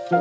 What's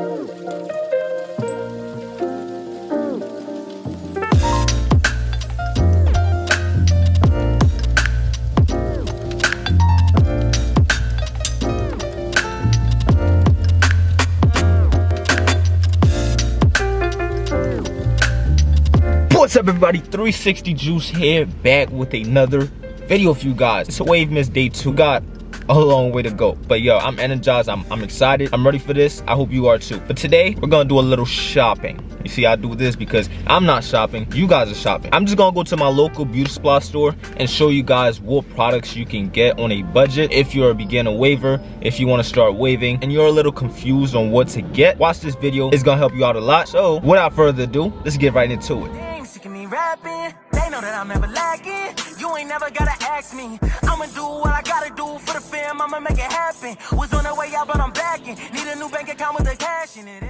up, everybody? 360 Juice here, back with another video for you guys. It's a WAVEMAS day 2. Got a long way to go, but yo, I'm energized. I'm excited. I'm ready for this. I hope you are too. But today we're gonna do a little shopping. You see, I do this because I'm not shopping, you guys are shopping. I'm just gonna go to my local beauty supply store and show you guys what products you can get on a budget. If you're a beginner waver, if you want to start waving and you're a little confused on what to get, watch this video. It's gonna help you out a lot. So without further ado, let's get right into it. Rapping, they know that I'm never lacking. You ain't never gotta ask me. I'ma do what I gotta do for the fam. I'ma make it happen. Was on the way out, but I'm backing. Need a new bank account with the cash in it.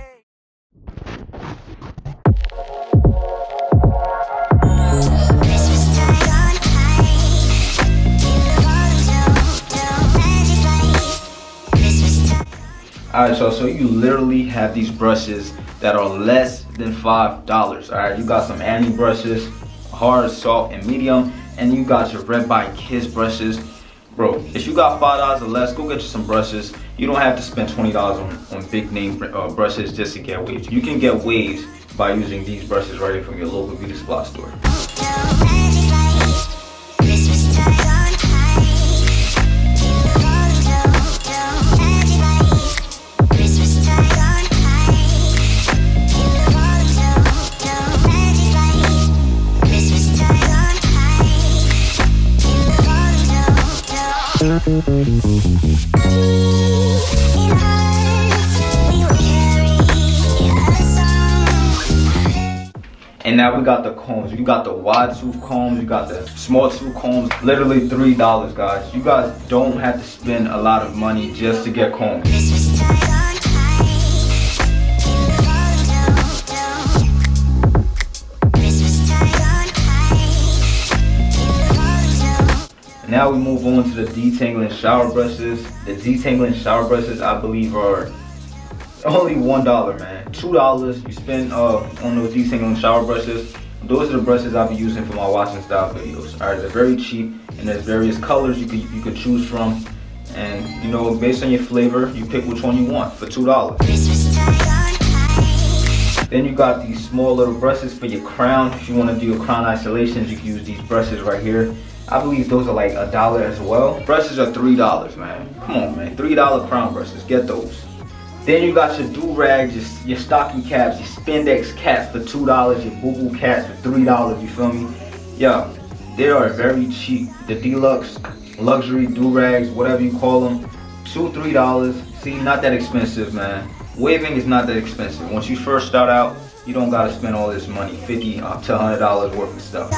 Alright, so you literally have these brushes that are less than $5. Alright, you got some Annie brushes, hard, soft, and medium, and you got your Red by Kiss brushes. Bro, if you got $5 or less, go get you some brushes. You don't have to spend $20 on big name brushes just to get waves. You can get waves by using these brushes right here from your local beauty supply store. And now we got the combs. You got the wide tooth combs, you got the small tooth combs, literally $3, guys. You guys don't have to spend a lot of money just to get combs. Now we move on to the detangling shower brushes. The detangling shower brushes, I believe, are only $1, man. $2 you spend on those detangling shower brushes. Those are the brushes I'll be using for my washing style videos. Alright, they're very cheap and there's various colors you could choose from. And you know, based on your flavor, you pick which one you want for $2. Then you got these small little brushes for your crown. If you want to do your crown isolations, you can use these brushes right here. I believe those are like $1 as well. Brushes are $3, man. Come on, man. $3 crown brushes. Get those. Then you got your do-rags, your stocking caps, your spandex caps for $2, your boo-boo caps for $3, you feel me? Yeah, they are very cheap. The deluxe, luxury do-rags, whatever you call them, $2, $3. See, not that expensive, man. Waving is not that expensive. Once you first start out, you don't gotta spend all this money, $50 to $100 worth of stuff.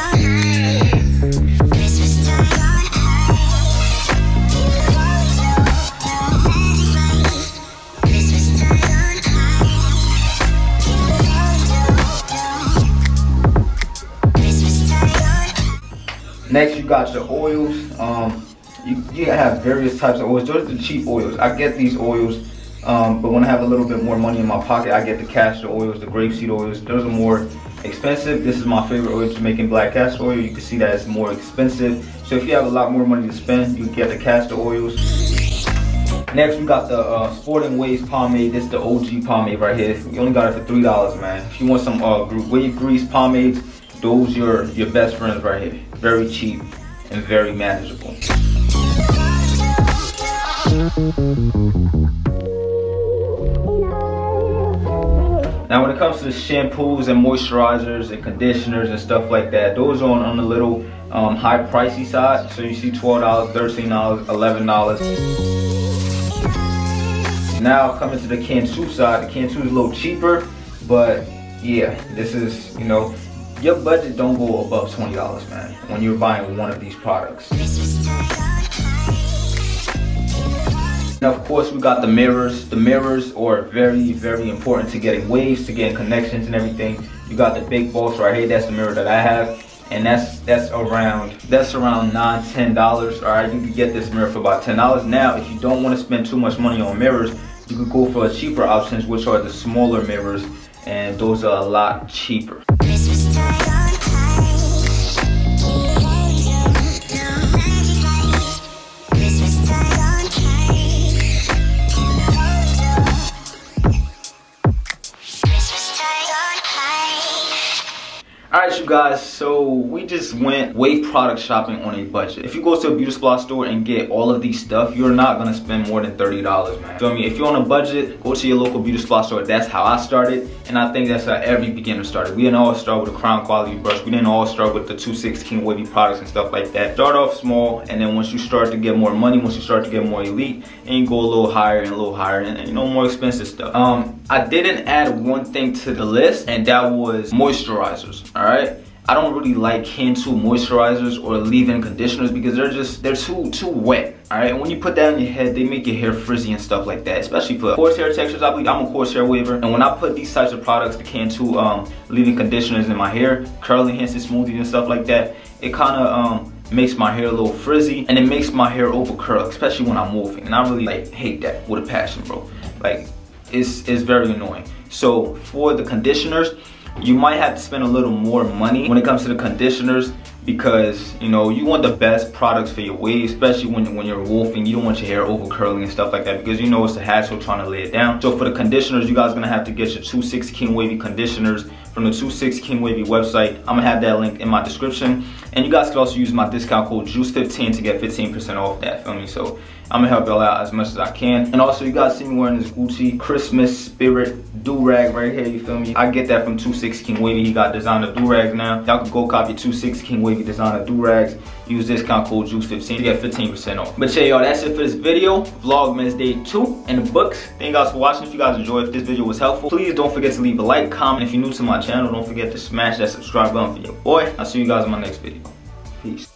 Next, you got your oils. You have various types of oils. Those are the cheap oils. I get these oils, but when I have a little bit more money in my pocket, I get the castor oils, the grapeseed oils. Those are more expensive. This is my favorite oil, Jamaican black castor oil. You can see that it's more expensive. So if you have a lot more money to spend, you can get the castor oils. Next, we got the Sporting Waves pomade. This is the OG pomade right here. You only got it for $3, man. If you want some wave grease pomades, those are your best friends right here. Very cheap and very manageable. Now when it comes to the shampoos and moisturizers and conditioners and stuff like that, those are on the little high pricey side. So you see $12, $13, $11. Now coming to the Cantu side, the Cantu is a little cheaper, but yeah, this is, you know, your budget don't go above $20, man, when you're buying one of these products. Now, of course, we got the mirrors. The mirrors are very, very important to getting waves, to getting connections and everything. You got the big boss right here. That's the mirror that I have, and that's around $9, $10. All right, you can get this mirror for about $10. Now, if you don't want to spend too much money on mirrors, You could go for cheaper options, which are the smaller mirrors, and those are a lot cheaper. Alright, you guys, so we just went Wave product shopping on a budget. If you go to a beauty supply store and get all of these stuff, you're not gonna spend more than $30, man. Feel me? If you're on a budget, go to your local beauty supply store. That's how I started, and I think that's how every beginner started. We didn't all start with a crown quality brush. We didn't all start with the 2/6 King wavy products and stuff like that. Start off small, and then once you start to get more money, once you start to get more elite, and you go a little higher and a little higher, and you know, more expensive stuff. I didn't add one thing to the list, and that was moisturizers. Alright, I don't really like hand tool moisturizers or leave-in conditioners because they're too wet. Alright, and when you put that on your head, they make your hair frizzy and stuff like that, especially for coarse hair textures. I believe I'm a coarse hair waver, and when I put these types of products, the hand tool leave-in conditioners in my hair, curl enhancing smoothies and stuff like that, it kind of makes my hair a little frizzy, and it makes my hair over curl, especially when I'm moving, and I really like hate that with a passion, bro. Like, it's very annoying. So for the conditioners, you might have to spend a little more money when it comes to the conditioners, because you know, you want the best products for your waves, especially when you're wolfing. You don't want your hair over curling and stuff like that, because you know it's a hassle trying to lay it down. So for the conditioners, you guys are gonna have to get your 2/6 King wavy conditioners from the 2/6 King wavy website. I'm gonna have that link in my description, and you guys can also use my discount code JUICE15 to get 15% off that, feel me? So I'm gonna help y'all out as much as I can. And also, you guys see me wearing this Gucci Christmas Spirit do-rag right here, you feel me? I get that from 2/6 King wavy. He got designer do-rags now. Y'all can go copy 2/6 King wavy designer do-rags. Use discount code JUICE15 to get 15% off. But yeah, y'all, that's it for this video. Vlogmas Day 2 in the books. Thank you guys for watching. If you guys enjoyed, if this video was helpful, please don't forget to leave a like, comment. If you're new to my channel, don't forget to smash that subscribe button for your boy. I'll see you guys in my next video. Peace.